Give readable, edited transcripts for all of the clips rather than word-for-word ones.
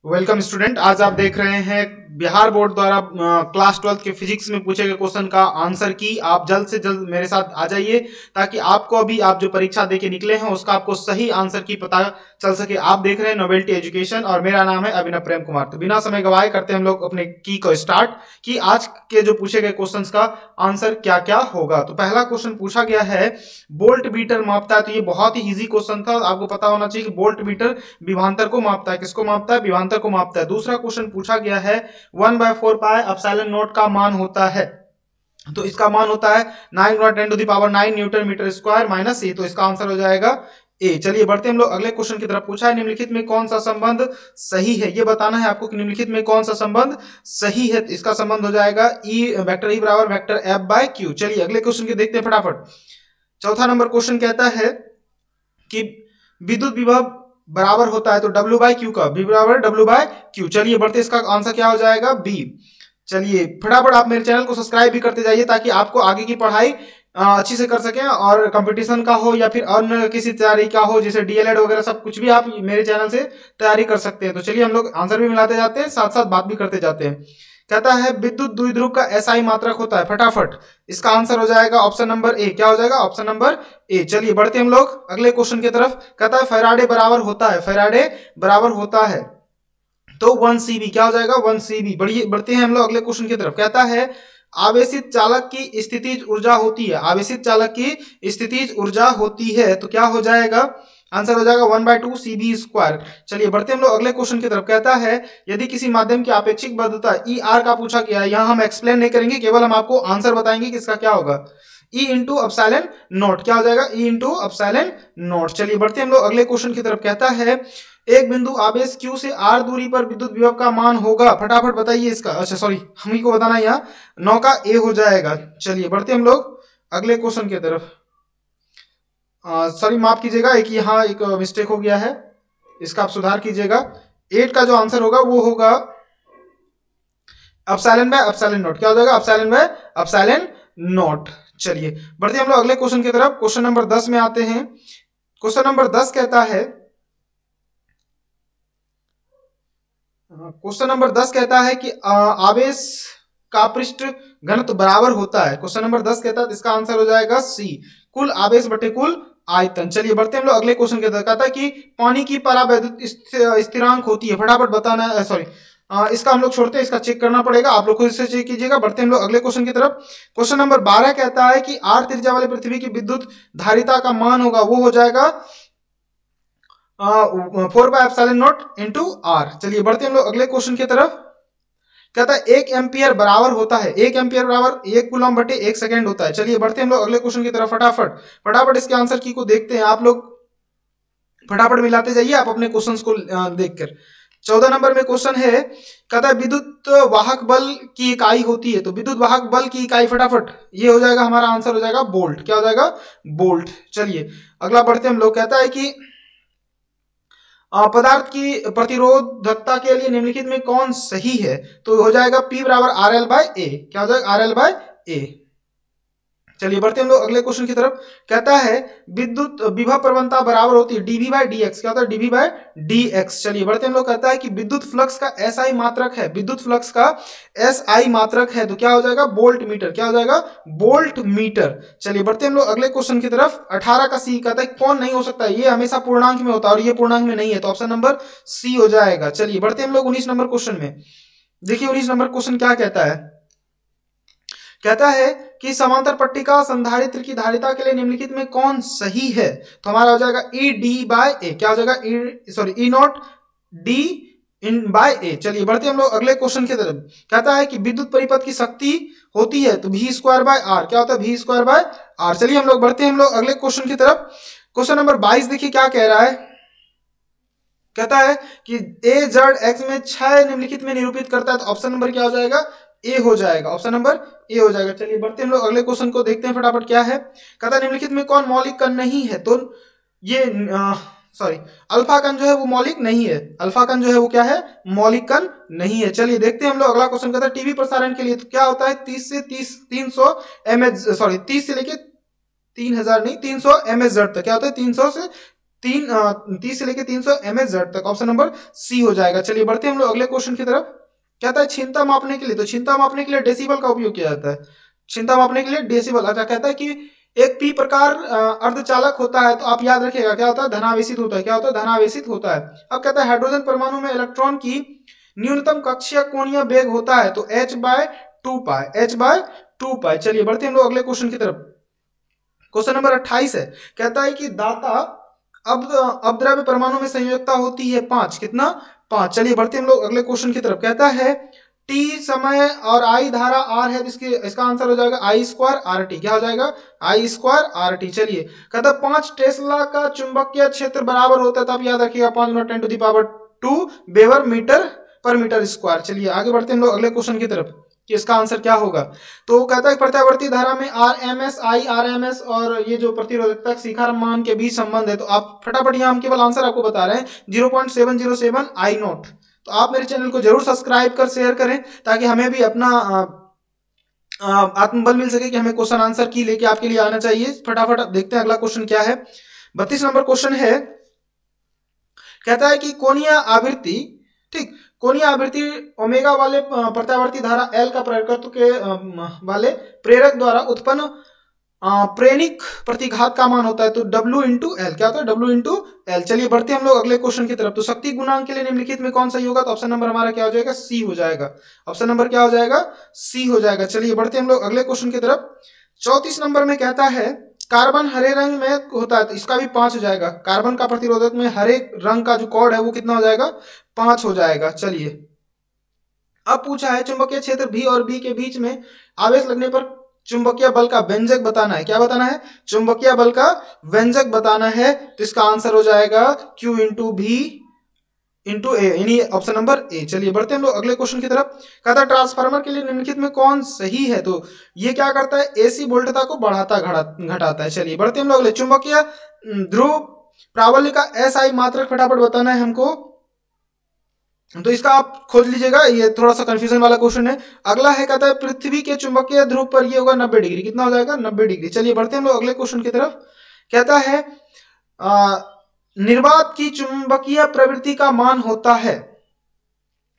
Welcome student. आज आप देख रहे हैं बिहार बोर्ड द्वारा क्लास 12 के फिजिक्स में पूछे गए क्वेश्चन का आंसर की। आप जल्द से जल्द मेरे साथ आ जाइए ताकि आपको अभी आप जो परीक्षा देके निकले हैं उसका आपको सही आंसर की पता चल सके। आप देख रहे हैं नोवेल्टी एजुकेशन और मेरा नाम है अभिनव प्रेम कुमार। तो बिना समय गवाए करते हैं हम लोग अपने की को स्टार्ट कि आज के जो पूछे गए क्वेश्चन का आंसर क्या क्या होगा। तो पहला क्वेश्चन पूछा गया है बोल्ट मीटर मापता है। तो ये बहुत ही इजी क्वेश्चन था, आपको पता होना चाहिए कि बोल्ट मीटर विभवांतर को मापता है। किसको मापता है? विभवांतर को मापता है। दूसरा क्वेश्चन पूछा गया है 1/4 पाई एप्सिलॉन नॉट का मान होता है। तो इसका मान होता है 9 × 10⁹ न्यूटन मीटर स्क्वायर माइनस ए। तो इसका आंसर हो जाएगा ए। चलिए बढ़ते हम लोग अगले क्वेश्चन की तरफ। पूछा है निम्नलिखित में कौन सा संबंध सही है। ये बताना है आपको कि निम्नलिखित में कौन सा संबंध सही है। इसका संबंध हो जाएगा ई वेक्टर ई बराबर वेक्टर एफ बाय क्यू। चलिए अगले क्वेश्चन की देखते हैं फटाफट। चौथा नंबर क्वेश्चन कहता है कि विद्युत विभव बराबर होता है तो W बाय क्यू का V बराबर W बाय क्यू। चलिए बढ़ते इसका आंसर क्या हो जाएगा? बी। चलिए फटाफट आप मेरे चैनल को सब्सक्राइब भी करते जाइए ताकि आपको आगे की पढ़ाई अच्छी से कर सकें और कंपटीशन का हो या फिर अन्य किसी तैयारी का हो जैसे DLED वगैरह सब कुछ भी आप मेरे चैनल से तैयारी कर सकते हैं। तो चलिए हम लोग आंसर भी मिलाते जाते हैं, साथ साथ बात भी करते जाते हैं। कहता है विद्युत द्विध्रुव का SI मात्रक होता है। फटाफट इसका आंसर हो जाएगा ऑप्शन नंबर ए। क्या हो जाएगा? Option number A. चलिए बढ़ते हम लोग अगले क्वेश्चन की तरफ। कहता है फैराडे बराबर होता है। फैराडे बराबर होता है तो 1 CV। क्या हो जाएगा? 1 CV। बढ़ते हैं हम लोग अगले क्वेश्चन की तरफ। कहता है आवेशित चालक की स्थितिज ऊर्जा होती है। आवेशित चालक की स्थितिज ऊर्जा होती है तो क्या हो जाएगा? आंसर हो जाएगा 1/2 CV²। चलिए बढ़ते हम लोग अगले क्वेश्चन की तरफ। कहता है यदि किसी माध्यम की आपेक्षिक बद्धता ER का पूछा गया है, यहां हम एक्सप्लेन नहीं करेंगे, केवल हम आपको आंसर बताएंगे कि इसका क्या होगा। E × epsilon not. क्या हो जाएगा? E × epsilon not. चलिए बढ़ते हम लोग अगले क्वेश्चन की तरफ। कहता है एक बिंदु आवेश Q से R दूरी पर विद्युत विभव का मान होगा। फटाफट बताइए इसका। अच्छा सॉरी, हम ही को बताना, यहाँ 9 का A हो जाएगा। चलिए बढ़ते हम लोग अगले क्वेश्चन की तरफ। सॉरी माफ कीजिएगा, एक यहाँ एक मिस्टेक हो गया है, इसका आप सुधार कीजिएगा। 8 का जो आंसर होगा वो होगा एप्सिलॉन बाय एप्सिलॉन नॉट। क्या हो जाएगा? Epsilon by epsilon not. चलिए बढ़ते हम लोग अगले क्वेश्चन की तरफ। क्वेश्चन नंबर 10 में आते हैं। क्वेश्चन नंबर 10 कहता है कि आवेश का पृष्ठ घनत्व बराबर होता है। क्वेश्चन नंबर 10 कहता है इसका आंसर हो जाएगा सी, कुल आवेश बटे कुल आयतन। चलिए बढ़ते हम लोग अगले क्वेश्चन के तरफ। कहता है कि पानी की परावैद्युत स्थिरांक होती है। फटाफट बताना है, सॉरी इसका हम लोग छोड़ते हैं, इसका चेक करना पड़ेगा, आप लोग खुद से चेक कीजिएगा। बढ़ते हम लोग अगले क्वेश्चन की तरफ। क्वेश्चन नंबर 12 कहता है कि R त्रिज्या वाले पृथ्वी की विद्युत धारिता का मान होगा, वो हो जाएगा 4/ε0 × R। चलिए बढ़ते हम लोग अगले क्वेश्चन की तरफ। कहता है 1 एम्पियर बराबर होता है, 1 एम्पियर बराबर 1 कूलम बटे 1 सेकेंड होता है। चलिए बढ़ते हम लोग अगले क्वेश्चन की तरफ। फटाफट इसके आंसर की को देखते हैं। आप लोग फटाफट मिलाते जाइए आप अपने क्वेश्चंस को देखकर। 14 नंबर में क्वेश्चन है, कहता है विद्युत वाहक बल की इकाई होती है। तो विद्युत वाहक बल की इकाई, फटाफट ये हो जाएगा हमारा आंसर हो जाएगा बोल्ट। क्या हो जाएगा? बोल्ट। चलिए अगला बढ़ते हम लोग। कहता है कि पदार्थ की प्रतिरोधकता के लिए निम्नलिखित में कौन सही है। तो हो जाएगा P बराबर RL बाय A। क्या हो जाएगा? RL by A। चलिए बढ़ते हम लोग अगले क्वेश्चन की तरफ। कहता है विद्युत विभव प्रवणता बराबर होती है dV बाय dx। क्या होता है? dV by dx। चलिए बढ़ते हम लोग। कहता है कि विद्युत फ्लक्स का SI मात्रक है। विद्युत फ्लक्स का SI मात्रक है तो क्या हो जाएगा? Volt metre. क्या हो जाएगा? Volt metre. चलिए बढ़ते हम लोग अगले क्वेश्चन की तरफ। 18 का C कहता है कौन नहीं हो सकता है, ये हमेशा पूर्णांक में होता है और ये पूर्णांक में नहीं है, तो ऑप्शन नंबर C हो जाएगा। चलिए बढ़ते हम लोग 19 नंबर क्वेश्चन में। देखिए 19 नंबर क्वेश्चन क्या कहता है। कहता है कि समांतर पट्टिका संधारित्र की धारिता के लिए निम्नलिखित में कौन सही है। तो हमारा हो जाएगा ED बाय A। क्या हो जाएगा? E0 D in by A। चलिए बढ़ते हम लोग अगले क्वेश्चन की तरफ। कहता है कि विद्युत परिपथ की शक्ति होती है तो V² बाय R। क्या होता है? V² bye R। चलिए हम लोग बढ़ते हैं हम लोग अगले क्वेश्चन की तरफ। क्वेश्चन नंबर 22 देखिए क्या कह रहा है। कहता है कि A जड़ X में 6 निम्नलिखित में निरूपित करता है तो ऑप्शन नंबर क्या हो जाएगा? ए हो जाएगा। ऑप्शन नंबर ए हो जाएगा। चलिए बढ़ते हम लोग अगले क्वेश्चन को देखते हैं फटाफट। क्या है? कहता है निम्नलिखित में कौन मौलिक कण नहीं है। तो ये सॉरी अल्फा कण जो है वो मौलिक नहीं है। अल्फा कण जो है वो क्या है? मौलिक कण नहीं है। चलिए देखते हैं हम लोग अगला क्वेश्चन। कहता है टीवी प्रसारण के लिए तो क्या होता है? 30 से 300 mH, सॉरी 30 से लेके 3000 नहीं 300 mH तक। क्या होता है? 300 से 30 से लेकर 300 mHz तक। ऑप्शन नंबर सी हो जाएगा। चलिए बढ़ते हैं हम लोग अगले क्वेश्चन की तरफ। कहता है क्षीणता मापने के लिए, तो क्षीणता मापने के लिए डेसिबल का उपयोग किया जाता है। क्षीणता मापने के लिए डेसिबल। अच्छा, कहता है कि एक पी प्रकार अर्धचालक होता है, तो आप याद रखिएगा क्या होता है, धनावेशित होता है। क्या होता है, धनावेशित होता है। अब कहता है हाइड्रोजन परमाणु में इलेक्ट्रॉन की न्यूनतम कक्षीय कोणीय वेग होता है, तो h/2π, h/2π। चलिए बढ़ते हैं हम लोग अगले क्वेश्चन की तरफ। क्वेश्चन नंबर 28 है। कहता है कि दाता अपद्रव्य परमाणु में संयोजकता होती है 5, कितना, 5। चलिए बढ़ते हैं हम लोग अगले क्वेश्चन की तरफ। कहता है t समय और I धारा r है, इसका आंसर हो जाएगा I² RT। क्या हो जाएगा, I² RT। चलिए कहता है 5 टेस्ला का चुंबकीय क्षेत्र बराबर होता है, तो आप याद रखिएगा 5 × 10⁻² वेबर मीटर पर मीटर स्क्वायर। चलिए आगे बढ़ते हैं हम लोग अगले क्वेश्चन की तरफ कि इसका आंसर क्या होगा। तो कहता है प्रत्यावर्ती धारा में RMS, IRMS और ये जो प्रतिरोधकता शिखर मान के बीच संबंध है, तो आप फटाफट यहाँ हम केवल आंसर आपको बता रहे हैं 0.707 I0। तो आप मेरे चैनल को जरूर सब्सक्राइब कर शेयर करें, ताकि हमें भी अपना आत्मबल मिल सके कि हमें क्वेश्चन आंसर की लेके आपके लिए आना चाहिए। फटाफट देखते हैं अगला क्वेश्चन क्या है। 32 नंबर क्वेश्चन है। कहता है कि कोणीय आवृत्ति, ठीक, कोणीय आवृत्ति ओमेगा वाले प्रत्यावर्ती धारा L का प्रेरकत्व के वाले प्रेरक द्वारा उत्पन्न प्रेरणिक प्रतिघात का मान होता है, तो W × L। क्या होता है, W × L। चलिए बढ़ते हैं हम लोग अगले क्वेश्चन की तरफ। तो शक्ति गुणांक के लिए निम्नलिखित में कौन सही होगा, तो ऑप्शन नंबर हमारा क्या हो जाएगा, सी हो जाएगा। ऑप्शन नंबर क्या हो जाएगा, सी हो जाएगा। चलिए बढ़ते हैं हम लोग अगले क्वेश्चन की तरफ। 34 नंबर में कहता है कार्बन हरे रंग में होता है, तो इसका भी 5 हो जाएगा। कार्बन का प्रतिरोधक में हरे रंग का जो कोड है वो कितना हो जाएगा, 5 हो जाएगा। चलिए अब पूछा है चुंबकीय क्षेत्र V और B के बीच में आवेश लगने पर चुंबकीय बल का व्यंजक बताना है। क्या बताना है, चुंबकीय बल का व्यंजक बताना है। तो इसका आंसर हो जाएगा Q × V × A, यानी ऑप्शन नंबर ए। चलिए बढ़ते हैं हम लोग अगले क्वेश्चन की तरफ। कहता है ट्रांसफार्मर के लिए निम्नलिखित में कौन सही है, तो ये क्या करता है, एसी वोल्टता को बढ़ाता घटाता है। चलिए बढ़ते हैं हम लोग अगले। चुंबकीय ध्रुव प्रावल्य का SI मात्रक फटाफट बताना है हमको, तो इसका आप खोज लीजिएगा, ये थोड़ा सा कंफ्यूजन वाला क्वेश्चन है। अगला है, कहता है पृथ्वी के चुंबकीय ध्रुव पर ये होगा 90 डिग्री। कितना हो जाएगा, 90 डिग्री। चलिए बढ़ते हैं हम लोग अगले क्वेश्चन की तरफ। कहता है निर्वात की चुंबकीय प्रवृत्ति का मान होता है,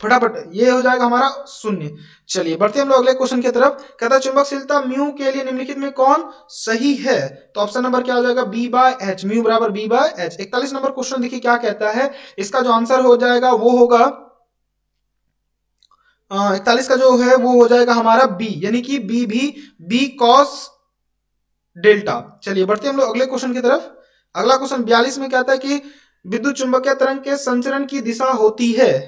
फटाफट ये हो जाएगा हमारा 0। चलिए बढ़ते हैं हम लोग अगले क्वेश्चन की तरफ। कहता है चुंबकशीलता म्यू के लिए निम्नलिखित में कौन सही है, तो ऑप्शन नंबर क्या हो जाएगा, B/H, म्यू बराबर B/H। 41 नंबर क्वेश्चन देखिए क्या कहता है। इसका जो आंसर हो जाएगा वो होगा 41 का जो है वो हो जाएगा हमारा B, यानी कि B भी B cos डेल्टा। चलिए बढ़ते हैं हम लोग अगले क्वेश्चन की तरफ। अगला क्वेश्चन 42 में कहता है कि विद्युत चुंबकीय तरंग के संचरण की दिशा होती है,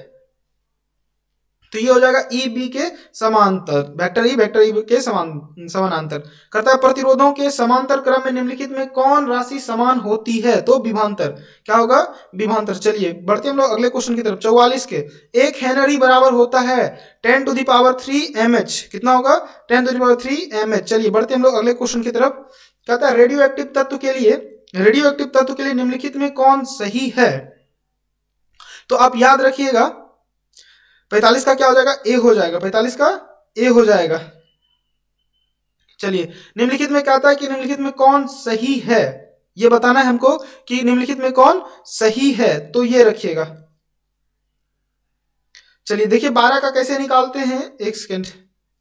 तो ये हो जाएगा EB के समांतर, वेक्टर E के समानांतर। करता है प्रतिरोधों के समांतर क्रम में निम्नलिखित में कौन राशि समान होती है, तो विभवांतर। क्या होगा, विभवांतर। चलिए बढ़ते हैं हम लोग अगले क्वेश्चन की तरफ। 44 के 1 हेनरी बराबर होता है 10⁻³ mH। कितना होगा, 10⁻³ mH। चलिए बढ़ते हैं हम लोग अगले क्वेश्चन की तरफ। कहता है रेडियो एक्टिव तत्व के लिए निम्नलिखित में कौन सही है, तो आप याद रखिएगा 45 का क्या हो जाएगा, ए हो जाएगा। 45 का ए हो जाएगा। चलिए निम्नलिखित में कहता है कि निम्नलिखित में कौन सही है, ये बताना है हमको कि निम्नलिखित में कौन सही है, तो ये रखिएगा। चलिए देखिए 12 का कैसे निकालते हैं, एक सेकेंड।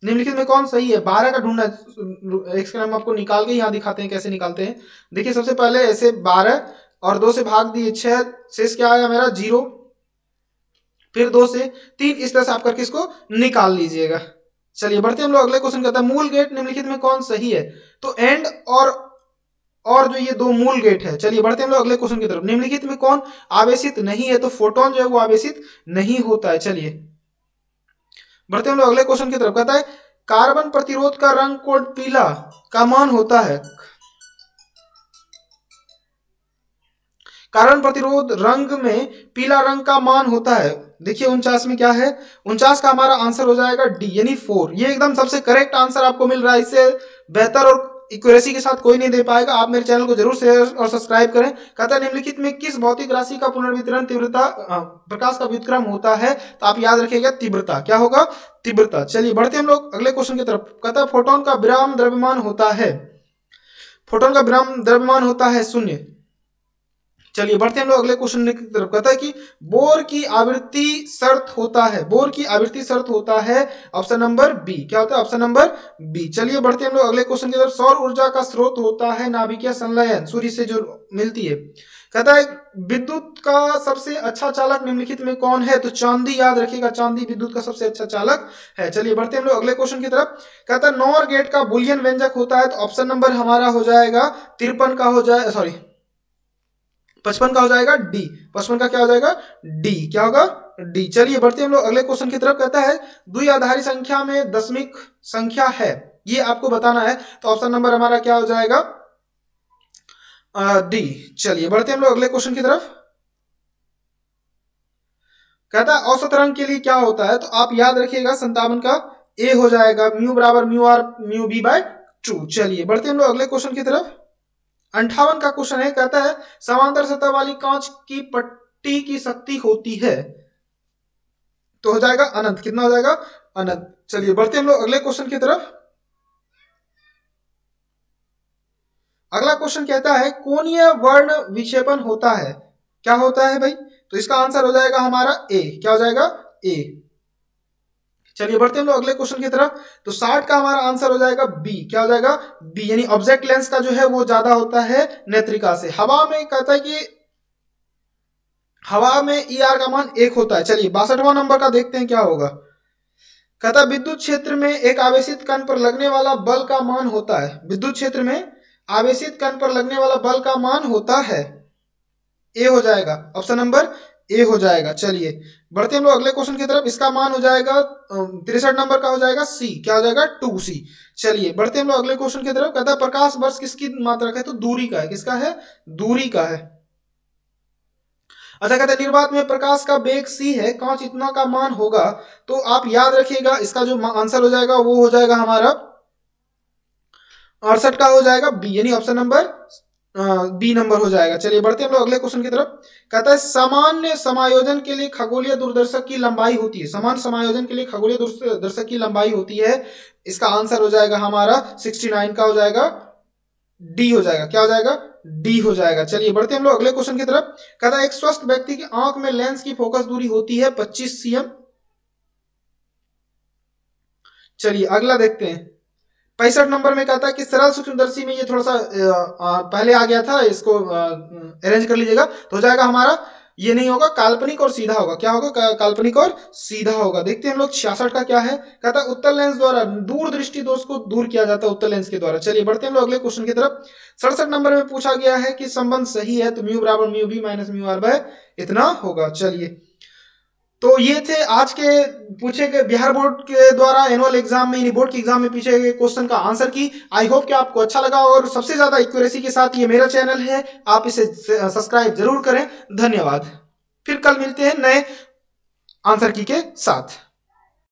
निम्नलिखित में कौन सही है, 12 का ढूंढना, एक सेकेंड हम आपको निकाल के यहां दिखाते हैं कैसे निकालते हैं। देखिए सबसे पहले ऐसे 12 और 2 से भाग दिए 6, शेष क्या आया मेरा 0, फिर 2 से 3, इस तरह से आप करके इसको निकाल लीजिएगा। चलिए बढ़ते हैं हम लोग अगले क्वेश्चन। कहता है मूल गेट निम्नलिखित में कौन सही है, तो एंड और जो ये 2 मूल गेट है। चलिए बढ़ते हैं हम लोग अगले क्वेश्चन की तरफ। निम्नलिखित में कौन आवेशित नहीं है, तो फोटोन जो है वो आवेशित नहीं होता है। चलिए बढ़ते हैं हम लोग अगले क्वेश्चन की तरफ। कहता है कार्बन प्रतिरोध का रंग कोड पीला का मान होता है, कार्बन प्रतिरोध रंग में पीला रंग का मान होता है। देखिए 49 में क्या है, 49 का हमारा आंसर हो जाएगा डी, यानी 4। ये एकदम सबसे करेक्ट आंसर आपको मिल रहा है। इससे बेहतर और एक्यूरेसी के साथ कोई नहीं दे पाएगा। आप मेरे चैनल को जरूर शेयर और सब्सक्राइब करें। कहता है निम्नलिखित में किस भौतिक राशि का पुनर्वितरण तीव्रता प्रकाश का व्युत्क्रम होता है, तो आप याद रखिएगा तीव्रता। क्या होगा, तीव्रता। चलिए बढ़ते हम लोग अगले क्वेश्चन की तरफ। कहता है फोटोन का विराम द्रव्यमान होता है, फोटोन का विराम द्रव्यमान होता है 0। चलिए बढ़ते हैं हम लोग अगले क्वेश्चन की तरफ। कहता है कि बोर की आवृत्ति शर्त होता है, बोर की आवृत्ति शर्त होता है ऑप्शन नंबर बी। क्या होता है? Option number B. चलिए बढ़ते हैं हम लोग अगले क्वेश्चन की तरफ। सौर ऊर्जा का स्रोत होता है नाभिकीय संलयन, सूर्य से जो मिलती है। कहता है विद्युत का सबसे अच्छा चालक निम्नलिखित में कौन है? तो चांदी, याद रखिएगा चांदी विद्युत का सबसे अच्छा चालक है। चलिए बढ़ते हैं हम लोग अगले क्वेश्चन की तरफ। कहता है नॉर गेट का बुलियन व्यंजक होता है, तो ऑप्शन नंबर हमारा हो जाएगा 53 का हो जाए, सॉरी 55 का हो जाएगा डी। 55 का क्या हो जाएगा? डी। क्या होगा? डी। चलिए बढ़ते हैं हम लोग अगले क्वेश्चन की तरफ। कहता है द्विआधारी संख्या में दशमिक संख्या है, ये आपको बताना है, तो ऑप्शन नंबर हमारा क्या हो जाएगा? डी। चलिए बढ़ते हैं हम लोग अगले क्वेश्चन की तरफ। कहता है औसत रंग के लिए क्या होता है? तो आप याद रखिएगा 57 का ए हो जाएगा, म्यू बराबर mu R mu B by 2। चलिए बढ़ते हैं हम लोग अगले क्वेश्चन की तरफ। 58 का क्वेश्चन है। कहता है समांतर सतह वाली कांच की पट्टी की शक्ति होती है, तो हो जाएगा अनंत। कितना हो जाएगा? अनंत। चलिए बढ़ते हैं हम लोग अगले क्वेश्चन की तरफ। अगला क्वेश्चन कहता है कोणीय वर्ण विक्षेपण होता है, क्या होता है भाई? तो इसका आंसर हो जाएगा हमारा ए। क्या हो जाएगा? ए। चलिए बढ़ते हैं हम लोग अगले क्वेश्चन की तरफ। तो 60 का हमारा आंसर हो जाएगा बी। क्या हो जाएगा? बी, यानी ऑब्जेक्ट लेंस का जो है वो ज्यादा होता है नेत्रिका से। हवा में कहता है कि हवा में ई आर का मान 1 होता है। चलिए 62वां नंबर का देखते हैं क्या होगा। कहता है विद्युत क्षेत्र में एक आवेशित कण पर लगने वाला बल का मान होता है, विद्युत क्षेत्र में आवेशित कण पर लगने वाला बल का मान होता है, ए हो जाएगा। ऑप्शन नंबर ए हो जाएगा। चलिए बढ़ते हम लोग अगले क्वेश्चन की तरफ। इसका मान हो जाएगा 63 नंबर का हो जाएगा सी। क्या हो जाएगा? 2c। चलिए बढ़ते हम लोग अगले क्वेश्चन की तरफ। कहता है प्रकाश वर्ष किसकी मात्रक है? तो दूरी का है। किसका है? दूरी का है। अच्छा कहते हैं निर्वात में प्रकाश का वेग c है, कांच इतना का मान होगा, तो आप याद रखिएगा इसका जो आंसर हो जाएगा वो हो जाएगा हमारा 68 का हो जाएगा बी, यानी ऑप्शन नंबर बी नंबर हो जाएगा। चलिए बढ़ते हैं हम लोग अगले क्वेश्चन की तरफ। कहता है सामान्य समायोजन के लिए खगोलीय दूरदर्शक की लंबाई होती है, समान समायोजन के लिए खगोलीय दूरदर्शक की लंबाई होती है। इसका आंसर हो जाएगा हमारा 69 का हो जाएगा डी हो जाएगा। क्या हो जाएगा? डी हो जाएगा। चलिए बढ़ते हैं हम लोग अगले क्वेश्चन की तरफ। कहता है एक स्वस्थ व्यक्ति की आंख में लेंस की फोकस दूरी होती है 25 cm। चलिए अगला देखते हैं 65 नंबर में। कहता है कि सरल सूक्ष्मदर्शी में, ये थोड़ा सा पहले आ गया था, इसको अरेंज कर लीजिएगा, तो हो जाएगा हमारा, ये नहीं होगा, काल्पनिक और सीधा होगा। क्या होगा? काल्पनिक और सीधा होगा। देखते हैं हम लोग 66 का क्या है। कहता है उत्तल लेंस द्वारा दूर दृष्टि दोष को दूर किया जाता है उत्तल लेंस के द्वारा। चलिए बढ़ते हैं हम लोग अगले क्वेश्चन की तरफ। 67 नंबर में पूछा गया है कि संबंध सही है, तो म्यू बराबर mu B minus mu R by इतना होगा। चलिए तो ये थे आज के पूछे गए बिहार बोर्ड के द्वारा एनुअल एग्जाम में, बोर्ड के एग्जाम में पूछे गए क्वेश्चन का आंसर की। आई होप कि आपको अच्छा लगा और सबसे ज्यादा एक्यूरेसी के साथ ये मेरा चैनल है, आप इसे सब्सक्राइब जरूर करें। धन्यवाद। फिर कल मिलते हैं नए आंसर की के साथ।